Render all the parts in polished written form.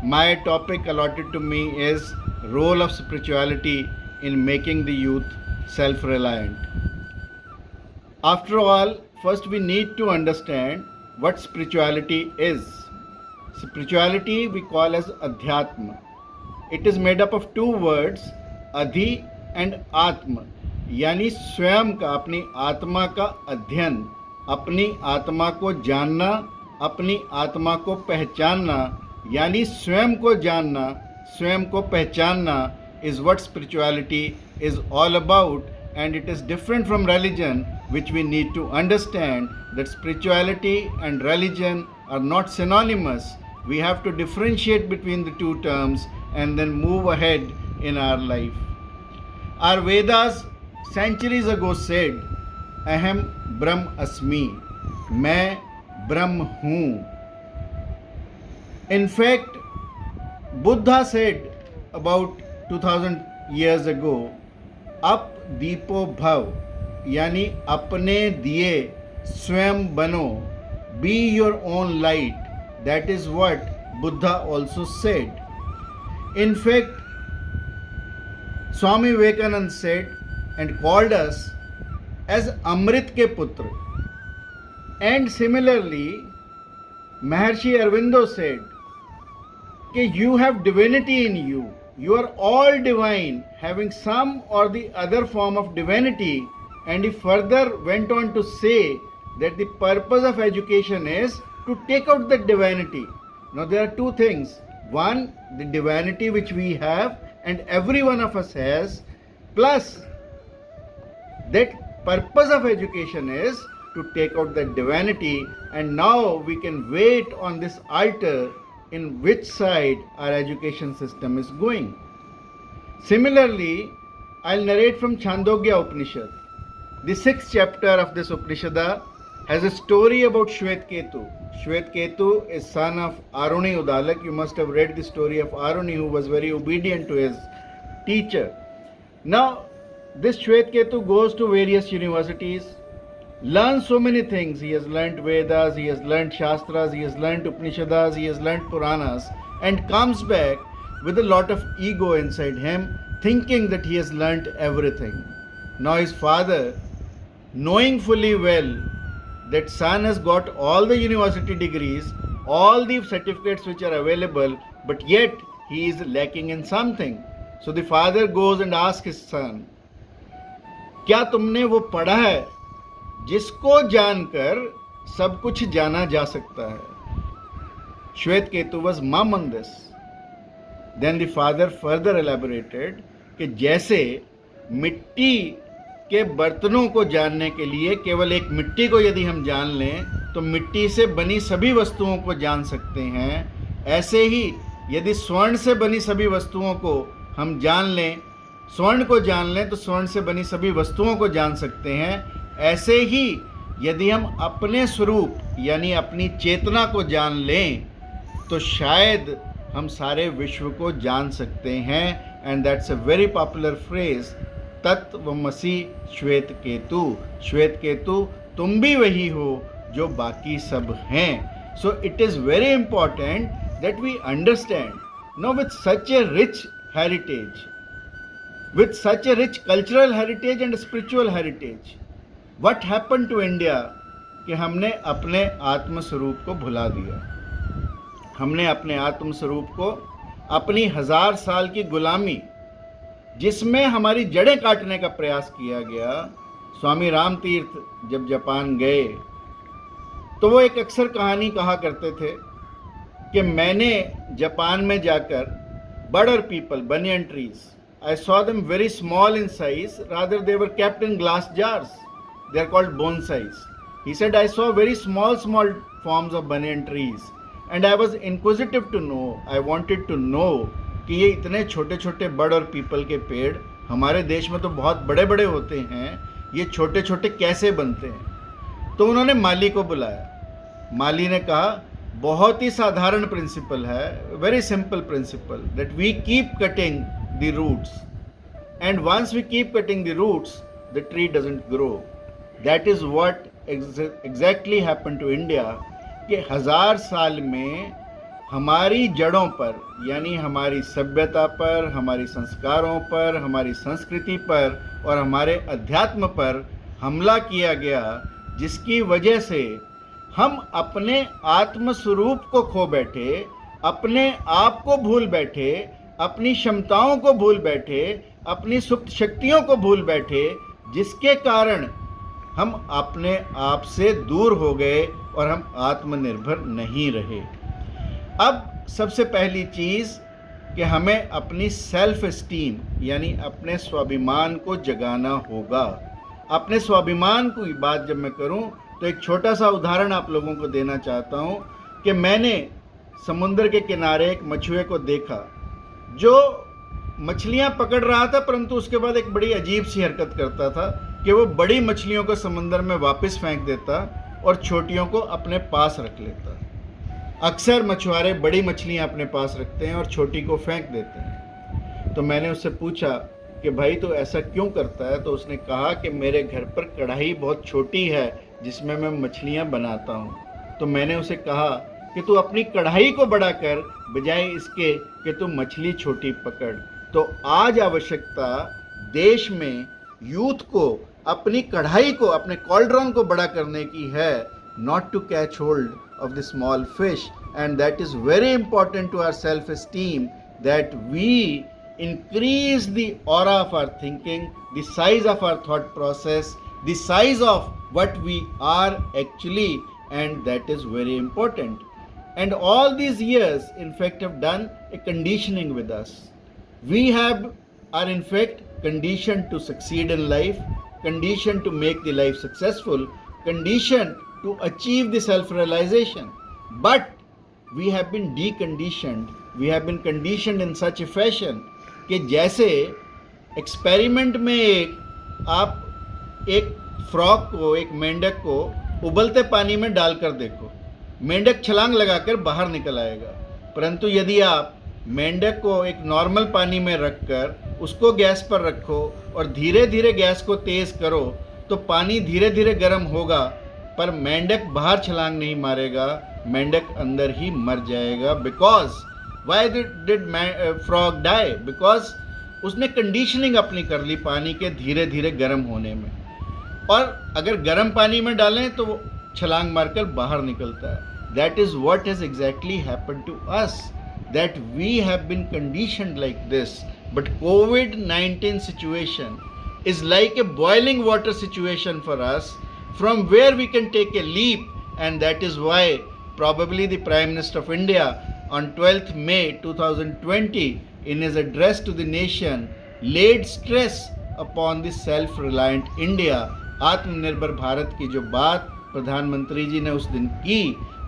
My topic allotted to me is role of spirituality in making the youth self-reliant. After all, first we need to understand what spirituality is. Spirituality we call as Adhyatma. It is made up of two words, Adhi and Atma, यानी स्वयं का, अपनी आत्मा का अध्ययन, अपनी आत्मा को जानना, अपनी आत्मा को पहचानना, यानी स्वयं को जानना, स्वयं को पहचानना is what spirituality is all about, and it is different from religion, which we need to understand that spirituality and religion are not synonymous. We have to differentiate between the two terms and then move ahead in our life. Our Vedas centuries ago said, Aham Brahm Asmi, मैं ब्रह्म हूँ. In fact, Buddha said about 2000 years ago, up दीपो भव, यानी अपने दिए स्वयं बनो, be your own light. That is what Buddha also said. In fact, Swami Vivekananda said and called us as Amrit ke putra. And similarly, Maharshi Aurobindo said that you have divinity in you. You are all divine, having some or the other form of divinity. And he further went on to say that the purpose of education is to take out the divinity. Now there are two things. One, the divinity which we have and every one of us has, plus that purpose of education is to take out the divinity, and now we can wait on this altar in which side our education system is going. Similarly, I'll narrate from Chandogya Upanishad. The 6th chapter of this Upanishad has a story about Shvetketu. Shvetketu is son of Aruni Udalak. You must have read the story of Aruni, who was very obedient to his teacher. Now, this Shvetketu goes to various universities, learns so many things. He has learnt Vedas, he has learnt Shastras, he has learnt Upanishads, he has learnt Puranas, and comes back with a lot of ego inside him, thinking that he has learnt everything. Now his father, knowing fully well that son has got all the university degrees, all the certificates which are available, but yet he is lacking in something. So the father goes and asks his son, क्या तुमने वो पढ़ा है जिसको जानकर सब कुछ जाना जा सकता है? Shvetketu was mum on this. Then the father further elaborated कि जैसे मिट्टी के बर्तनों को जानने के लिए केवल एक मिट्टी को यदि हम जान लें तो मिट्टी से बनी सभी वस्तुओं को जान सकते हैं, ऐसे ही यदि स्वर्ण से बनी सभी वस्तुओं को हम जान लें, स्वर्ण को जान लें तो स्वर्ण से बनी सभी वस्तुओं को जान सकते हैं। ऐसे ही यदि हम अपने स्वरूप यानी अपनी चेतना को जान लें तो शायद हम सारे विश्व को जान सकते हैं। And that's a very popular phrase, तत्वमसि श्वेत केतु। श्वेत केतु तुम भी वही हो जो बाकी सब हैं। So it is very important that we understand no with such a rich heritage, with such a rich cultural heritage and spiritual heritage, what happened to India कि हमने अपने आत्म स्वरूप को भुला दिया। हमने अपने आत्म स्वरूप को, अपनी 1000 साल की गुलामी जिसमें हमारी जड़ें काटने का प्रयास किया गया। स्वामी राम तीर्थ जब जापान गए तो वो एक अक्सर कहानी कहा करते थे कि मैंने जापान में जाकर border people, banyan trees, I saw them very small in size, rather they were kept in glass jars. They are called bonsais. He said, I saw very small forms of banyan trees and I was inquisitive to know, I wanted to know कि ये इतने छोटे छोटे बड़ और people के पेड़ हमारे देश में तो बहुत बड़े बड़े होते हैं, ये छोटे छोटे कैसे बनते हैं? तो उन्होंने माली को बुलाया। माली ने कहा, बहुत ही साधारण प्रिंसिपल है, very simple principle, that we keep cutting the roots, and once we keep cutting the roots the tree doesn't grow. That is what exactly happened to India कि 1000 साल में हमारी जड़ों पर, यानी हमारी सभ्यता पर, हमारी संस्कारों पर, हमारी संस्कृति पर और हमारे अध्यात्म पर हमला किया गया, जिसकी वजह से हम अपने आत्म स्वरूप को खो बैठे, अपने आप को भूल बैठे, अपनी क्षमताओं को भूल बैठे, अपनी सुप्त शक्तियों को भूल बैठे, जिसके कारण हम अपने आप से दूर हो गए और हम आत्मनिर्भर नहीं रहे। अब सबसे पहली चीज़ कि हमें अपनी सेल्फ एस्टीम यानी अपने स्वाभिमान को जगाना होगा। अपने स्वाभिमान की बात जब मैं करूं तो एक छोटा सा उदाहरण आप लोगों को देना चाहता हूं कि मैंने समुद्र के किनारे एक मछुए को देखा जो मछलियां पकड़ रहा था, परंतु उसके बाद एक बड़ी अजीब सी हरकत करता था कि वो बड़ी मछलियों को समुद्र में वापस फेंक देता और छोटियों को अपने पास रख लेता। अक्सर मछुआरे बड़ी मछलियां अपने पास रखते हैं और छोटी को फेंक देते हैं। तो मैंने उससे पूछा कि भाई तो ऐसा क्यों करता है? तो उसने कहा कि मेरे घर पर कढ़ाई बहुत छोटी है जिसमें मैं मछलियां बनाता हूं। तो मैंने उसे कहा कि तू अपनी कढ़ाई को बड़ा कर बजाय इसके कि तू मछली छोटी पकड़। तो आज आवश्यकता देश में यूथ को अपनी कढ़ाई को, अपने कॉल्ड्रॉन को बड़ा करने की है, not to catch hold of the small fish, and that is very important to our self-esteem, that we increase the aura of our thinking, the size of our thought process, the size of what we are actually, and that is very important. And all these years in fact have done a conditioning with us. We are in fact conditioned to succeed in life, conditioned to make the life successful, conditioned to achieve the self-realization. But we have been deconditioned, we have been conditioned in such a fashion कि जैसे experiment में आप एक frog को, एक मेंढक को उबलते पानी में डालकर देखो, मेंढक छलांग लगाकर बाहर निकल आएगा। परंतु यदि आप मेंढक को एक नॉर्मल पानी में रखकर उसको गैस पर रखो और धीरे धीरे गैस को तेज़ करो तो पानी धीरे धीरे गर्म होगा, पर मेंढक बाहर छलांग नहीं मारेगा, मेंढक अंदर ही मर जाएगा। Because why did frog die? Because उसने कंडीशनिंग अपनी कर ली पानी के धीरे धीरे गर्म होने में, और अगर गर्म पानी में डालें तो वो छलांग मारकर बाहर निकलता है। That is what has exactly happened to us, that we have been conditioned like this. But COVID-19 situation is like a boiling water situation for us, from where we can take a leap, and that is why probably the Prime Minister of India on 12th May 2020 in his address to the nation laid stress upon the self-reliant India. आत्मनिर्भर भारत की जो बात प्रधानमंत्री जी ने उस दिन की,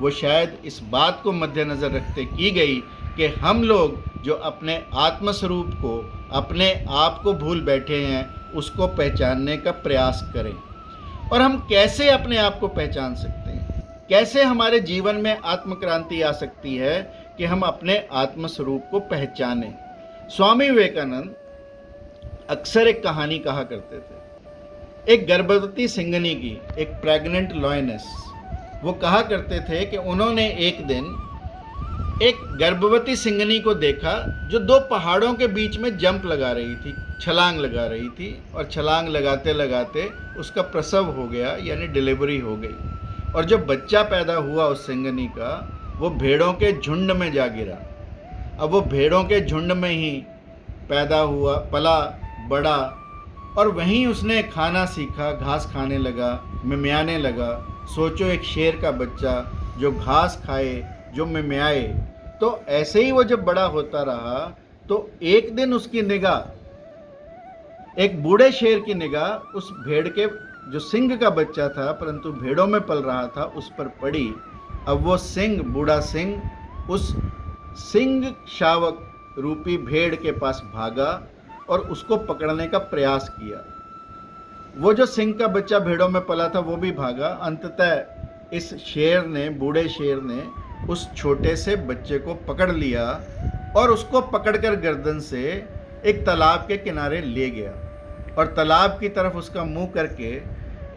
वो शायद इस बात को मद्देनज़र रखते की गई कि हम लोग जो अपने आत्मस्वरूप को, अपने आप को भूल बैठे हैं, उसको पहचानने का प्रयास करें। और हम कैसे अपने आप को पहचान सकते हैं, कैसे हमारे जीवन में आत्मक्रांति आ सकती है कि हम अपने आत्मस्वरूप को पहचानें। स्वामी विवेकानंद अक्सर एक कहानी कहा करते थे, एक गर्भवती सिंगनी की, एक प्रेग्नेंट लॉयनेस। वो कहा करते थे कि उन्होंने एक दिन एक गर्भवती सिंगनी को देखा जो दो पहाड़ों के बीच में जंप लगा रही थी, छलांग लगा रही थी, और छलांग लगाते लगाते उसका प्रसव हो गया, यानी डिलीवरी हो गई। और जब बच्चा पैदा हुआ उस सिंगनी का, वो भेड़ों के झुंड में जा गिरा। अब वो भेड़ों के झुंड में ही पैदा हुआ, पला, बड़ा, और वहीं उसने खाना सीखा, घास खाने लगा, मिमियाने लगा। सोचो एक शेर का बच्चा जो घास खाए, जो मिमियाए। तो ऐसे ही वो जब बड़ा होता रहा तो एक दिन उसकी निगाह, एक बूढ़े शेर की निगाह उस भेड़ के जो सिंह का बच्चा था परंतु भेड़ों में पल रहा था उस पर पड़ी। अब वो सिंह, बूढ़ा सिंह, उस सिंह शावक रूपी भेड़ के पास भागा और उसको पकड़ने का प्रयास किया। वो जो सिंह का बच्चा भेड़ों में पला था वो भी भागा। अंततः इस शेर ने, बूढ़े शेर ने उस छोटे से बच्चे को पकड़ लिया और उसको पकड़कर गर्दन से एक तालाब के किनारे ले गया, और तालाब की तरफ उसका मुंह करके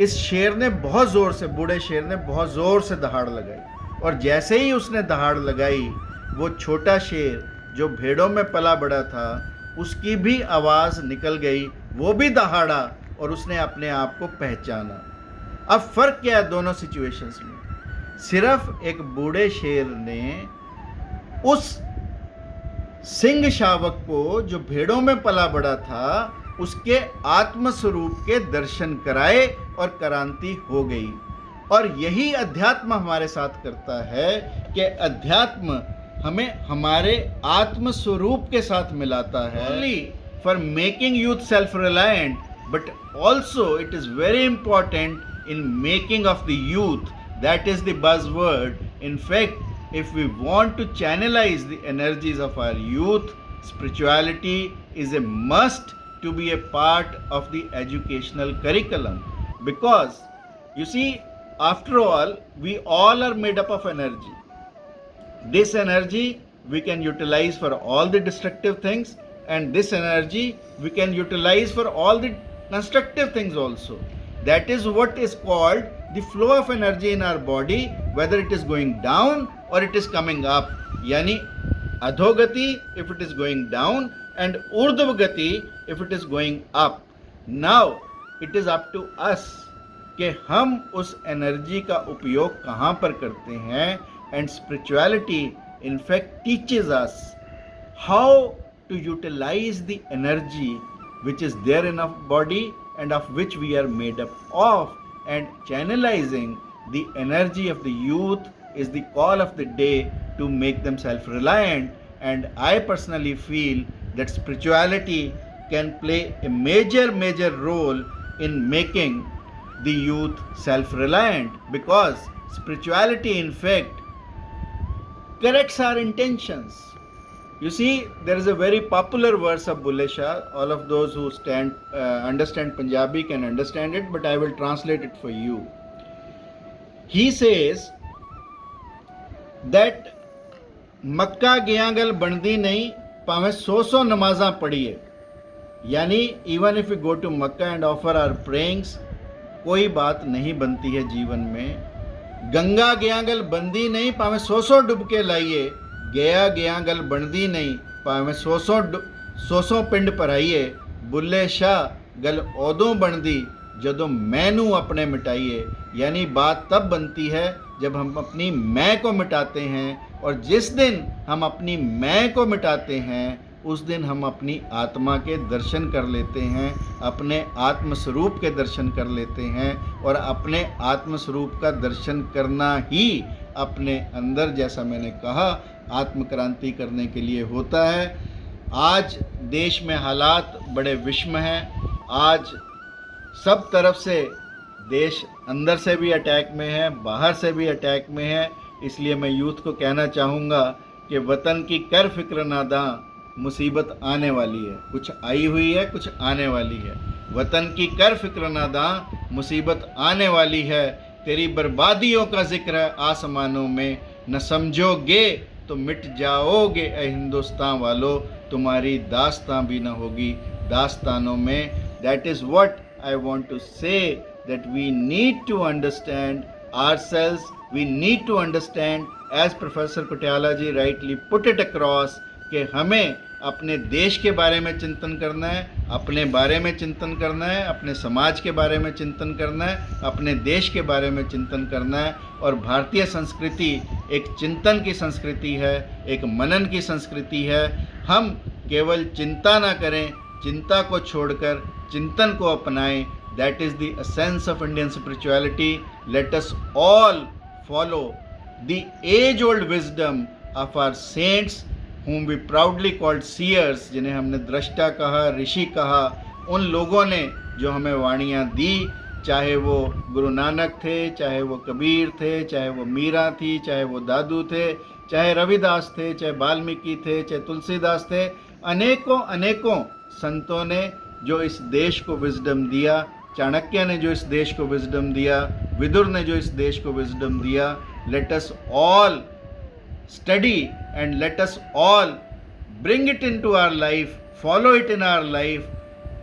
इस शेर ने बहुत ज़ोर से, बूढ़े शेर ने बहुत ज़ोर से दहाड़ लगाई। और जैसे ही उसने दहाड़ लगाई वो छोटा शेर जो भेड़ों में पला बड़ा था, उसकी भी आवाज़ निकल गई, वो भी दहाड़ा और उसने अपने आप को पहचाना। अब फ़र्क क्या है दोनों सिचुएशंस में? सिर्फ एक बूढ़े शेर ने उस सिंह शावक को जो भेड़ों में पला बड़ा था, उसके आत्म स्वरूप के दर्शन कराए और क्रांति हो गई। और यही अध्यात्म हमारे साथ करता है कि अध्यात्म हमें हमारे आत्म स्वरूप के साथ मिलाता है। Only for making youth self reliant, but also it is very important in making of the youth, that is the buzzword. In fact, if we want to channelize the energies of our youth, spirituality is a must to be a part of the educational curriculum. Because you see, after all, we all are made up of energy. This energy we can utilize for all the destructive things, and this energy we can utilize for all the constructive things also. That is what is called the flow of energy in our body, whether it is going down or it is coming up. Yani adhogati if it is going down and urdhvagati if it is going up. Now it is up to us कि हम उस energy का उपयोग कहाँ पर करते हैं. And spirituality in fact teaches us how to utilize the energy which is there in our body and of which we are made up of, and channelizing the energy of the youth is the call of the day to make them self-reliant. And I personally feel that spirituality can play a major role in making the youth self-reliant, because spirituality in fact corrects our intentions. You see, there is a very popular verse of Bulle Shah. All of those who understand Punjabi can understand it, but I will translate it for you. He says that मक्का गया गल बनदी नहीं भावें 100 नमाज़ां पढ़िए. यानी even if you go to Mecca and offer our prayings, कोई बात नहीं बनती है जीवन में. गंगा गया गल बंदी नहीं भावें 100 डुबके लाइए. गया गया गल बनदी नहीं भावें 100 पिंड भराइए. बुल्ले शाह गल उदों बनदी जदों मैनू अपने मिटाइए. यानी बात तब बनती है जब हम अपनी मैं को मिटाते हैं, और जिस दिन हम अपनी मैं को मिटाते हैं उस दिन हम अपनी आत्मा के दर्शन कर लेते हैं, अपने आत्म स्वरूप के दर्शन कर लेते हैं. और अपने आत्म स्वरूप का दर्शन करना ही अपने अंदर, जैसा मैंने कहा, आत्म क्रांति करने के लिए होता है. आज देश में हालात बड़े विषम हैं. आज सब तरफ से देश अंदर से भी अटैक में है, बाहर से भी अटैक में है. इसलिए मैं यूथ को कहना चाहूँगा कि वतन की कर फिक्र नादां, मुसीबत आने वाली है. कुछ आई हुई है, कुछ आने वाली है. वतन की कर फिक्र नादां, मुसीबत आने वाली है. तेरी बर्बादियों का जिक्र है आसमानों में, न समझोगे तो मिट जाओगे ए हिंदुस्तान वालों, तुम्हारी दास्तां भी न होगी दास्तानों में. That is what I want to say, that we need to understand ourselves. We need to understand, as Professor Kutyala ji rightly put it across, कि हमें अपने देश के बारे में चिंतन करना है, अपने बारे में चिंतन करना है, अपने समाज के बारे में चिंतन करना है, अपने देश के बारे में चिंतन करना है. और भारतीय संस्कृति एक चिंतन की संस्कृति है, एक मनन की संस्कृति है. हम केवल चिंता ना करें, चिंता को छोड़कर चिंतन को अपनाएं. That is the essence of Indian spirituality. Let us all follow the age old wisdom of our saints whom we proudly called seers, जिन्हें हमने दृष्टा कहा, ऋषि कहा. उन लोगों ने जो हमें वाणियाँ दी, चाहे वो गुरु नानक थे, चाहे वो कबीर थे, चाहे वो मीरा थी, चाहे वो दादू थे, चाहे रविदास थे, चाहे वाल्मीकि थे, चाहे तुलसीदास थे. अनेकों संतों ने जो इस देश को विजडम दिया. चाणक्य ने जो इस देश को विजडम दिया, विदुर ने जो इस देश को विजडम दिया. Late us all study and let us all bring it into our life, follow it in our life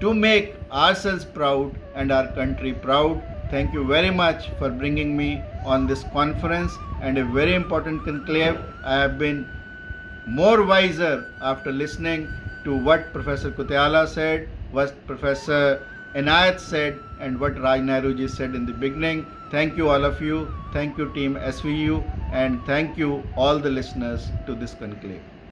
to make ourselves proud and our country proud. Thank you very much for bringing me on this conference and a very important conclave. I have been more wiser after listening to what Professor Kutyala said, what Professor Inayat said, and what Raj Nehruji said in the beginning. Thank you, all of you. Thank you, Team SVU, and thank you, all the listeners to this conclave.